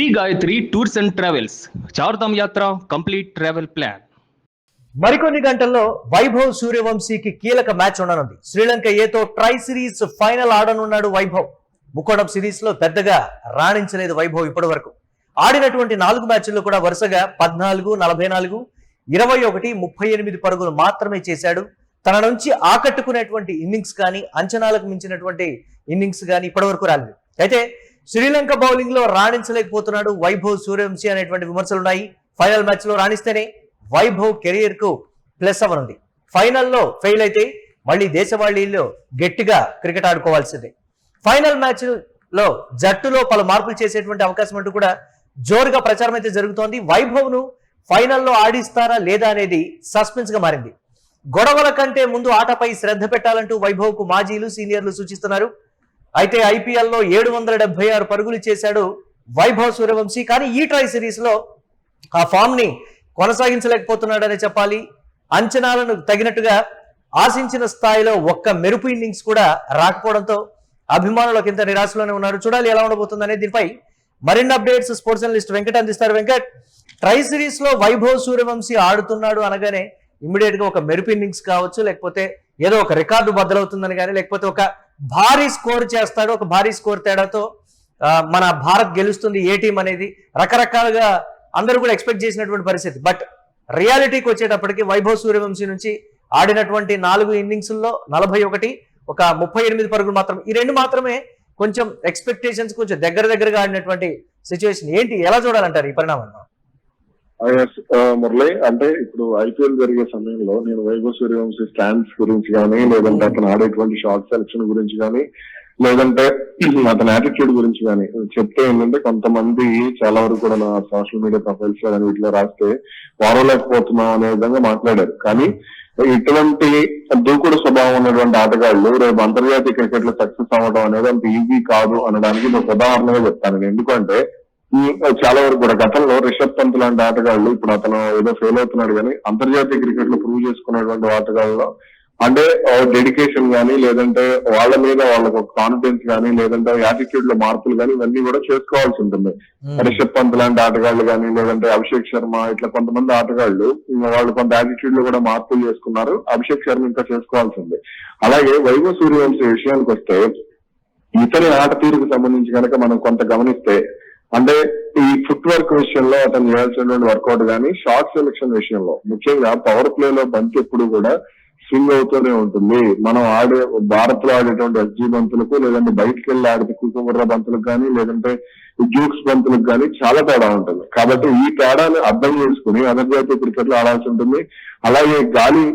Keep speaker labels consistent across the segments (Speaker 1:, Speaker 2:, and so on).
Speaker 1: Shri Gayatri tours and travels Chardham yatra complete travel plan.
Speaker 2: మరికొన్ని గంటల్లో వైభవ్ సూర్యవంశీకి కీలక మ్యాచ్ ఉండనుంది. శ్రీలంక ఏతో ట్రై సిరీస్ ఫైనల్ ఆడనున్నాడు వైభవ్. ముకోడం సిరీస్ లో పెద్దగా రాణించలేదు వైభవ్ ఇప్పటి వరకు. ఆడినటువంటి 4 మ్యాచ్ల్లో కూడా వరుసగా 14, 44, 21, 38 పరుగులు మాత్రమే చేశాడు. తన నుంచి ఆకట్టుకునేటువంటి ఇన్నింగ్స్ కానీ అంచనాలకు మించినటువంటి ఇన్నింగ్స్ కానీ ఇప్పటి వరకు రాలేదు. అయితే శ్రీలంక బౌలింగ్ లో రాణించలేకపోతున్నాడు వైభవ్ సూర్యవంశీ అనేటువంటి విమర్శలున్నాయి. ఫైనల్ మ్యాచ్ లో రాణిస్తేనే వైభవ్ కెరీర్ కు ప్లస్ అవనుంది. ఫైనల్లో ఫెయిల్ అయితే మళ్ళీ దేశవాళీలో గట్టిగా క్రికెట్ ఆడుకోవాల్సిందే. ఫైనల్ మ్యాచ్ లో జట్టులో పలు మార్పులు చేసేటువంటి అవకాశం అంటూ కూడా జోరుగా ప్రచారం అయితే జరుగుతోంది. వైభవ్ ను ఫైనల్లో ఆడిస్తారా లేదా అనేది సస్పెన్స్ గా మారింది. గొడవల కంటే ముందు ఆటపై శ్రద్ధ పెట్టాలంటూ వైభవ్ కు మాజీలు సీనియర్లు సూచిస్తున్నారు. అయితే ఐపీఎల్లో 776 పరుగులు చేశాడు వైభవ్ సూర్యవంశీ. కానీ ఈ ట్రై సిరీస్ లో ఆ ఫామ్ ని కొనసాగించలేకపోతున్నాడనే చెప్పాలి. అంచనాలను తగినట్టుగా ఆశించిన స్థాయిలో ఒక్క మెరుపు ఇన్నింగ్స్ కూడా రాకపోవడంతో అభిమానులకు ఇంత నిరాశలోనే ఉన్నారు. చూడాలి ఎలా ఉండబోతుందనే దీనిపై మరిన్ని అప్డేట్స్ స్పోర్ట్స్ జర్నలిస్ట్ వెంకట్ అందిస్తారు. వెంకట్, ట్రై సిరీస్ లో వైభవ్ సూర్యవంశీ ఆడుతున్నాడు అనగానే ఇమ్మీడియట్ గా ఒక మెరుపు ఇన్నింగ్స్ కావచ్చు, లేకపోతే ఏదో ఒక రికార్డు బద్దలవుతుందని కానీ, లేకపోతే ఒక భారీ స్కోర్ చేస్తాడు, ఒక భారీ స్కోర్ తేడాతో మన భారత్ గెలుస్తుంది ఏ టీం అనేది రకరకాలుగా అందరూ కూడా ఎక్స్పెక్ట్ చేసినటువంటి పరిస్థితి. బట్ రియాలిటీకి వచ్చేటప్పటికి వైభవ్ సూర్యవంశీ నుంచి ఆడినటువంటి 4 ఇన్నింగ్స్ల్లో 41, ఒక 38 పరుగులు మాత్రమే. ఈ 2 మాత్రమే కొంచెం ఎక్స్పెక్టేషన్స్ కొంచెం దగ్గరగా ఆడినటువంటి సిచ్యువేషన్. ఏంటి, ఎలా చూడాలంటారు ఈ పరిణామాన్ని?
Speaker 3: మురళి, అంటే ఇప్పుడు ఐపీఎల్ జరిగే సమయంలో నేను వైభవ్ సూర్యవంశీ స్టాండ్స్ గురించి కానీ, లేదంటే అతను ఆడేటువంటి షార్ట్ సెలక్షన్ గురించి కానీ, లేదంటే అతని యాటిట్యూడ్ గురించి కానీ చెప్తే ఏంటంటే కొంతమంది చాలా వరకు కూడా నా సోషల్ మీడియా ప్రొఫైల్స్ లో కానీ వీటిలో రాస్తే వారలేకపోతున్నాం అనే విధంగా మాట్లాడారు. కానీ ఇటువంటి దూకుడు స్వభావం ఉన్నటువంటి ఆటగాళ్లు రేపు అంతర్జాతీయ క్రికెట్ లో సక్సెస్ అవ్వడం అనేది అంత ఈజీ కాదు అనడానికి ఒక ఉదాహరణగా చెప్తాను. ఎందుకంటే చాలా వరకు కూడా గతంలో రిషబ్ పంత్ లాంటి ఆటగాళ్లు, ఇప్పుడు అతను ఏదో ఫెయిల్ అవుతున్నాడు కానీ అంతర్జాతీయ క్రికెట్ లో ప్రూవ్ చేసుకున్నటువంటి ఆటగాళ్ళు అంటే డెడికేషన్ కానీ, లేదంటే వాళ్ళ మీద వాళ్ళకు కాన్ఫిడెన్స్ కానీ, లేదంటే యాటిట్యూడ్ లో మార్పులు కానీ ఇవన్నీ కూడా చేసుకోవాల్సి ఉంటుంది. రిషబ్ పంత్ లాంటి ఆటగాళ్లు కానీ, లేదంటే అభిషేక్ శర్మ, ఇట్లా కొంతమంది ఆటగాళ్లు వాళ్ళు కొంత యాటిట్యూడ్ లో కూడా మార్పులు చేసుకున్నారు. అభిషేక్ శర్మ ఇంకా చేసుకోవాల్సి ఉంది. అలాగే వైభవ్ సూర్యవంశీ విషయానికి వస్తే ఇతని ఆట తీరుకు సంబంధించి కనుక మనం కొంత గమనిస్తే, అంటే ఈ ఫుట్ వర్క్ విషయంలో అతను చేయాల్సినటువంటి వర్కౌట్ కానీ, షార్ట్ సెలక్షన్ విషయంలో ముఖ్యంగా పవర్ ప్లే లో బంతి ఎప్పుడు కూడా స్వింగ్ అవుతూనే ఉంటుంది. మనం భారత్ లో ఆడేటువంటి ఎస్జీ బంతులకు, లేదంటే బయటకు వెళ్ళి ఆడితే కుకుమర్ర బంతులకు కానీ, లేదంటే జ్యూక్స్ బంతులకు కానీ చాలా తేడా ఉంటుంది. కాబట్టి ఈ తేడాని అర్థం చేసుకుని అంతర్జాతీయ క్రికెట్ లో ఆడాల్సి ఉంటుంది. అలాగే గాలి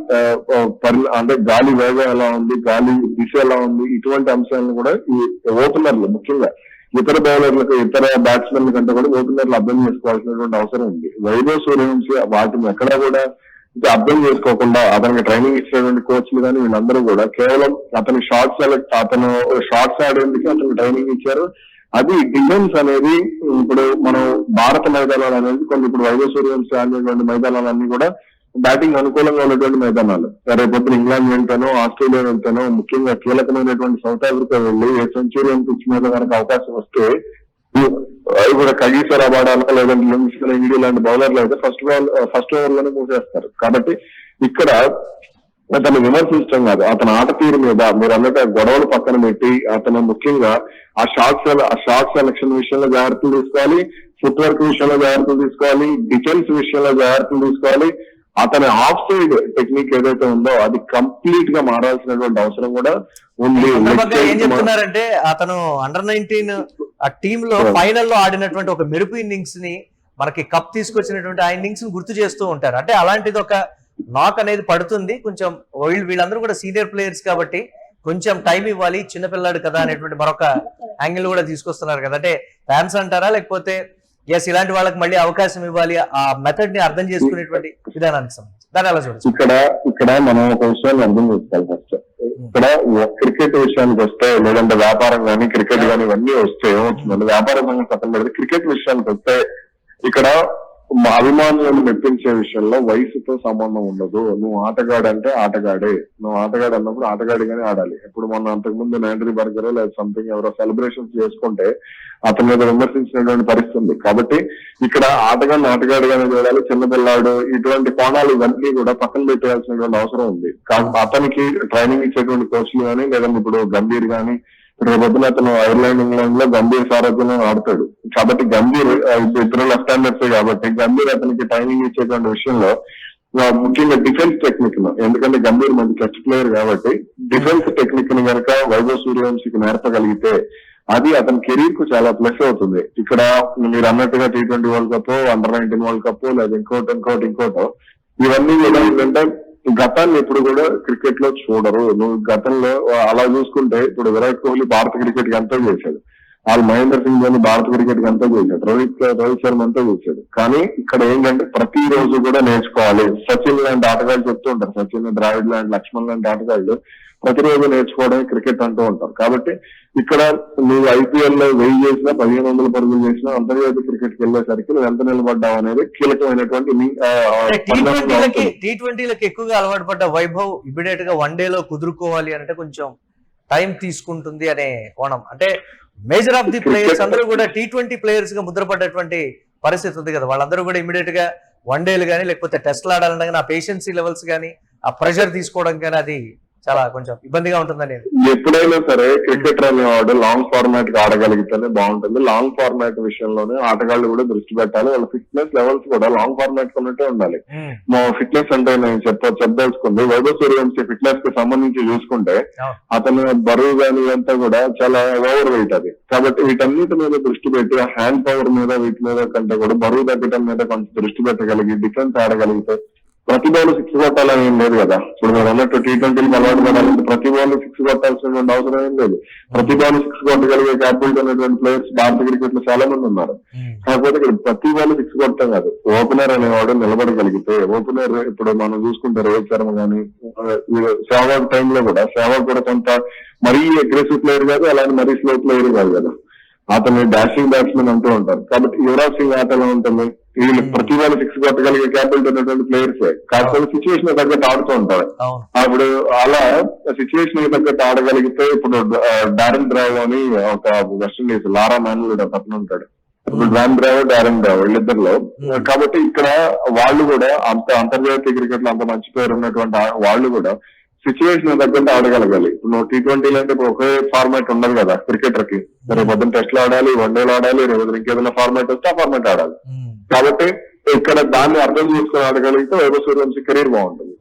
Speaker 3: అంటే గాలి వేగం ఎలా ఉంది, గాలి దిశ ఎలా ఉంది, ఇటువంటి అంశాలను కూడా ఈ ఓపెనర్లు ముఖ్యంగా ఇతర బౌలర్లకు, ఇతర బ్యాట్స్మెన్ల కంటే కూడా ఓపెనర్లు అర్థం చేసుకోవాల్సినటువంటి అవసరం ఉంది. వైభవ్ సూర్యవంశీ వాటిని ఎక్కడా కూడా అర్థం చేసుకోకుండా అతనికి ట్రైనింగ్ ఇచ్చేటువంటి కోచ్లు కానీ వీళ్ళందరూ కూడా కేవలం అతని అతను షార్ట్స్ ఆడేందుకు అతనికి ట్రైనింగ్ ఇచ్చారు. అది డిఫెన్స్ అనేది ఇప్పుడు మనం భారత మైదానాలు అనేది కొన్ని ఇప్పుడు వైభవ్ సూర్యవంశీ ఆడినటువంటి మైదానాలన్నీ కూడా బ్యాటింగ్ అనుకూలంగా ఉన్నటువంటి మైదానాలు. రేపొద్దున ఇంగ్లాండ్ వెళ్తానో, ఆస్ట్రేలియా వెళ్తానో, ముఖ్యంగా కీలకమైనటువంటి సౌత్ ఆఫ్రికా వెళ్ళి సెంచురియన్ పిచ్ మీద కనుక అవకాశం వస్తే ఇప్పుడు కగీసర్ అబాడాలో, లేదంటే లింగ్స్టన్ ఇండియా లాంటి బౌలర్లు అయితే ఫస్ట్ ఓవర్ లోనే మూసేస్తారు. కాబట్టి ఇక్కడ అతను విమర్శించడం కాదు, అతని ఆట తీరు మీద మీరు అన్నట్టు గొడవలు పక్కన పెట్టి అతను ముఖ్యంగా ఆ షార్ట్ సెలక్షన్ విషయంలో జాగ్రత్తలు తీసుకోవాలి, ఫుట్ వర్క్ విషయంలో జాగ్రత్తలు తీసుకోవాలి, డిఫెన్స్ విషయంలో జాగ్రత్తలు తీసుకోవాలి. అతని ఆఫ్ సైడ్ టెక్నిక్ ఏదైతే ఉందో అది కంప్లీట్ గా మారాల్సినటువంటి అవసరం కూడా ఉంది.
Speaker 2: ఏం చెప్తున్నారంటే అతను అండర్-19 ఆ టీమ్ లో ఫైనల్ లో ఆడినటువంటి ఒక మెరుపు ఇన్నింగ్స్ ని, మనకి కప్ తీసుకొచ్చినటువంటి ఆ ఇన్నింగ్స్ ని గుర్తు చేస్తూ ఉంటారు. అంటే అలాంటిది ఒక నాక్ అనేది పడుతుంది. కొంచెం వీళ్ళందరూ కూడా సీనియర్ ప్లేయర్స్ కాబట్టి కొంచెం టైం ఇవ్వాలి, చిన్నపిల్లాడు కదా అనేటువంటి మరొక యాంగిల్ కూడా తీసుకొస్తున్నారు కదా. అంటే ఫ్యాన్స్ అంటారా, లేకపోతే ఎస్ ఇలాంటి వాళ్ళకి మళ్ళీ అవకాశం ఇవ్వాలి, ఆ మెథడ్ ని అర్థం చేసుకునేటువంటి విధానానికి సంబంధించి దాన్ని ఎలా చూడొచ్చు?
Speaker 3: ఇక్కడ మనం ఒక విషయాన్ని అర్థం చేసుకోవాలి. ఫస్ట్ ఇక్కడ క్రికెట్ విషయానికి వస్తే, లేదంటే వ్యాపారం కానీ క్రికెట్ కానీ ఇవన్నీ వస్తే ఏమవుతుందంటే, వ్యాపారం పక్కన పెడితే క్రికెట్ విషయానికి వస్తే ఇక్కడ మా అభిమానులను మెప్పించే విషయంలో వయసుతో సంబంధం ఉండదు. నువ్వు ఆటగాడంటే ఆటగాడే, నువ్వు ఆటగాడు అన్నప్పుడు ఆటగాడిగానే ఆడాలి. ఇప్పుడు మొన్న అంతకుముందు నాండ్రీ బర్గర్ లేదా సంథింగ్ ఎవరో సెలబ్రేషన్స్ చేసుకుంటే అతని మీద విమర్శించినటువంటి పరిస్థితి ఉంది. కాబట్టి ఇక్కడ ఆటగాడిని ఆటగాడిగానే చూడాలి. చిన్నపిల్లాడు ఇటువంటి కోణాలు ఇవన్నీ కూడా పక్కన పెట్టేయాల్సినటువంటి అవసరం ఉంది. అతనికి ట్రైనింగ్ ఇచ్చేటువంటి కోచ్లు కానీ లేదంటే ఇప్పుడు గంభీర్ కానీ రేపొద్దున అతను ఐర్లాండ్ ఇంగ్లాండ్ లో గంభీర్ సారథ్యంలో ఆడతాడు. కాబట్టి గంభీర్ ఇద్దరు లెఫ్ట్ హ్యాండర్స్ కాబట్టి గంభీర్ అతనికి ట్రైనింగ్ ఇచ్చేటువంటి విషయంలో ముఖ్యంగా డిఫెన్స్ టెక్నిక్ ను, ఎందుకంటే గంభీర్ మంచి టెస్ట్ ప్లేయర్ కాబట్టి డిఫెన్స్ టెక్నిక్ ని కనుక వైభవ్ సూర్యవంశీకి నేర్పగలిగితే అది అతని కెరీర్ కు చాలా ప్లస్ అవుతుంది. ఇక్కడ మీరు అన్నట్టుగా T20 world cup, under-19 world cup లేదా ఇంకోటో ఇవన్నీ కూడా ఏంటంటే గతాన్ని ఎప్పుడు కూడా క్రికెట్ లో చూడరు. నువ్వు గతంలో అలా చూసుకుంటే ఇప్పుడు విరాట్ కోహ్లీ భారత క్రికెట్ కి ఎంతో చేశాడు, వాళ్ళు మహేంద్ర సింగ్ ధోని భారత క్రికెట్ కి ఎంతో చేశాడు, రోహిత్ శర్మ ఎంతో చేశాడు. కానీ ఇక్కడ ఏంటంటే ప్రతి రోజు కూడా నేర్చుకోవాలి. సచిన్ లాంటి ఆటగాళ్ళు చెప్తూ ఉంటారు, సచిన్, ద్రావిడ్ లాంటి, లక్ష్మణ్ లాంటి ఆటగాళ్ళు ప్రతిరోజు నేర్చుకోవడమే క్రికెట్ అంటూ ఉంటారు. కాబట్టి ఇక్కడ నువ్వు ఐపీఎల్ లో 1000 చేసినా 1500 పరుగులు చేసినా అంతర్జాతీయ క్రికెట్ కి వెళ్ళేసరికి నువ్వు ఎంత నిలబడ్డావు అనేది కీలకమైనటువంటి
Speaker 2: T20లకు ఎక్కువగా అలవాటు పడ్డ వైభవ్ ఇమీడియట్ గా వన్ డే లో కుదురుకోవాలి అంటే కొంచెం టైం తీసుకుంటుంది అనే కోణం. అంటే మేజర్ ఆఫ్ ది ప్లేయర్స్ అందరూ కూడా T20 ప్లేయర్స్ గా ముద్రపడ్డటువంటి పరిస్థితి ఉంది కదా. వాళ్ళందరూ కూడా ఇమీడియట్ గా వన్ డేలు కానీ లేకపోతే టెస్ట్లు ఆడాలన్నా కానీ ఆ పేషెన్సీ లెవెల్స్ కానీ ఆ ప్రెషర్ తీసుకోవడం కానీ అది చాలా కొంచెం ఇబ్బందిగా ఉంటుందని.
Speaker 3: ఎప్పుడైనా సరే క్రికెటర్ అనేవాడు లాంగ్ ఫార్మాట్ కి ఆడగలిగితేనే బాగుంటుంది. లాంగ్ ఫార్మాట్ విషయంలోనే ఆటగాళ్ళు కూడా దృష్టి పెట్టాలి. వాళ్ళ ఫిట్నెస్ లెవెల్స్ కూడా లాంగ్ ఫార్మాట్ ఉన్నట్టే ఉండాలి. మా ఫిట్నెస్ అంటే నేను చెప్పదలుచుకుంది వైభవ్ సూర్యవంశీ ఫిట్నెస్ కి సంబంధించి చూసుకుంటే అతను బరువు కానీ ఇదంతా కూడా చాలా ఓవర్ వెయిట్ అది. కాబట్టి వీటన్నిటి మీద దృష్టి పెట్టి హ్యాండ్ పవర్ మీద వీటి మీద కంటే కూడా బరువు తగ్గడం మీద కొంచెం దృష్టి పెట్టగలిగి డిఫెన్స్ ఆడగలిగితే ప్రతి బాల్ 6 కొట్టాలని ఏం లేదు కదా. ఇప్పుడు మీరు అన్నట్టు T20కి అలవాటు పడాలంటే ప్రతి బాల్ 6 కొట్టాల్సినటువంటి అవసరం ఏం లేదు. ప్రతి బాల్ 6 కొట్టగలిగే క్యాపబిలిటీ ఉన్నటువంటి ప్లేయర్స్ భారత క్రికెట్ లో చాలా మంది ఉన్నారు. కాకపోతే ఇక్కడ ప్రతి బాల్ 6 కొట్టడం కాదు, ఓపెనర్ అనేవాడు నిలబడగలిగితే, ఓపెనర్ ఇప్పుడు మనం చూసుకుంటే రోహిత్ శర్మ కానీ సెహ్వాగ్ టైంలో కూడా సెహ్వాగ్ కూడా కొంత మరీ అగ్రెసివ్ ప్లేయర్ కాదు, అలానే మరీ స్లో ప్లేయర్ కాదు కదా, అతన్ని డాషింగ్ బ్యాట్స్మెన్ అంటూ ఉంటారు. కాబట్టి యువరాజ్ సింగ్ ఆట ఎలా ఉంటుంది, వీళ్ళు ప్రతి వాళ్ళు 6 కొట్టగలిగే క్యాపబిలిటీ ఉన్నటువంటి ప్లేయర్స్ కాకపోతే సిచ్యువేషన్ తగ్గట్టు ఆడుతూ ఉంటారు. అప్పుడు అలా సిచ్యువేషన్ తగ్గట్టు ఆడగలిగితే ఇప్పుడు డారెన్ బ్రావో అని ఒక వెస్టిండీస్ లారా మాన్యుల్ అతను ఉంటాడు, ఇప్పుడు డారెన్ బ్రావో వీళ్ళిద్దరిలో. కాబట్టి ఇక్కడ వాళ్ళు కూడా అంతర్జాతీయ క్రికెట్ లో అంత మంచి పేరు ఉన్నటువంటి వాళ్ళు కూడా సిచ్యువేషన్ తగ్గట్టు ఆడగలగాలి. ఇప్పుడు నువ్వు T20 అంటే ఇప్పుడు ఒకే ఫార్మాట్ ఉండదు కదా క్రికెటర్ కి. రేపు పొద్దున్న టెస్ట్లు ఆడాలి, వన్డేలు ఆడాలి, రేపు ఇంకేదైనా ఫార్మాట్ వస్తే ఆ ఫార్మాట్ ఆడాలి. కాబట్టి ఇక్కడ దాన్ని అర్థం చేసుకుని ఆడగలిగితే వైభవ్ సూర్యవంశీ కెరీర్ బాగుంటుంది.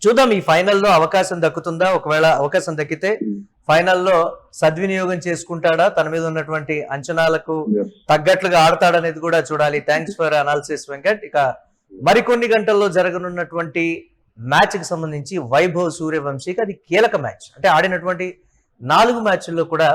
Speaker 2: చూద్దాం ఈ ఫైనల్లో అవకాశం దక్కుతుందా. ఒకవేళ అవకాశం దక్కితే ఫైనల్లో సద్వినియోగం చేసుకుంటాడా, తన మీద ఉన్నటువంటి అంచనాలకు తగ్గట్లుగా ఆడతాడనేది కూడా చూడాలి. Thanks for analysis Venkat. ఇక మరికొన్ని గంటల్లో జరగనున్నటువంటి మ్యాచ్ కి సంబంధించి వైభవ్ సూర్యవంశీకి అది కీలక మ్యాచ్. అంటే ఆడినటువంటి 4 మ్యాచ్ల్లో కూడా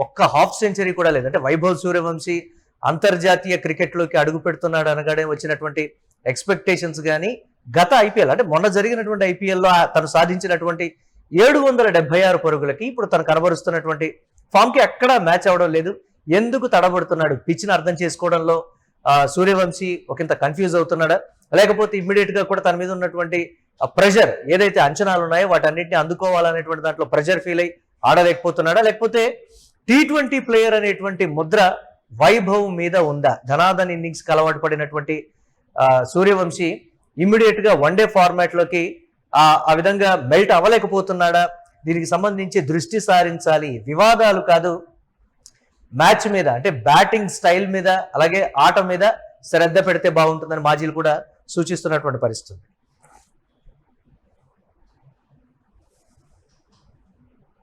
Speaker 2: ఒక్క హాఫ్ సెంచరీ కూడా లేదు. అంటే వైభవ్ సూర్యవంశీ అంతర్జాతీయ క్రికెట్ లోకి అడుగు పెడుతున్నాడు అనగానే వచ్చినటువంటి ఎక్స్పెక్టేషన్స్ కానీ గత ఐపీఎల్ అంటే మొన్న జరిగినటువంటి ఐపీఎల్లో తను సాధించినటువంటి 776 పరుగులకి ఇప్పుడు తను కనబరుస్తున్నటువంటి ఫామ్ కి అక్కడ మ్యాచ్ అవడం లేదు. ఎందుకు తడబడుతున్నాడు, పిచ్ని అర్థం చేసుకోవడంలో సూర్యవంశీ ఒకంత కన్ఫ్యూజ్ అవుతున్నాడా, లేకపోతే ఇమ్మీడియట్ గా కూడా తన మీద ఉన్నటువంటి ప్రెషర్ ఏదైతే అంచనాలు ఉన్నాయో వాటన్నిటిని అందుకోవాలనేటువంటి దాంట్లో ప్రెషర్ ఫీల్ అయ్యి ఆడలేకపోతున్నాడా, లేకపోతే T20 ప్లేయర్ అనేటువంటి ముద్ర వైభవ్ మీద ఉందా. ధనాధన్ ఇన్నింగ్స్ కి అలవాటు పడినటువంటి సూర్యవంశీ ఇమ్మీడియట్ గా వన్డే ఫార్మాట్ లోకి ఆ విధంగా మెల్ట్ అవ్వలేకపోతున్నాడా. దీనికి సంబంధించి దృష్టి సారించాలి. వివాదాలు కాదు, మ్యాచ్ మీద అంటే బ్యాటింగ్ స్టైల్ మీద అలాగే ఆట మీద శ్రద్ధ పెడితే బాగుంటుందని మాజీలు కూడా సూచిస్తున్నటువంటి పరిస్థితి.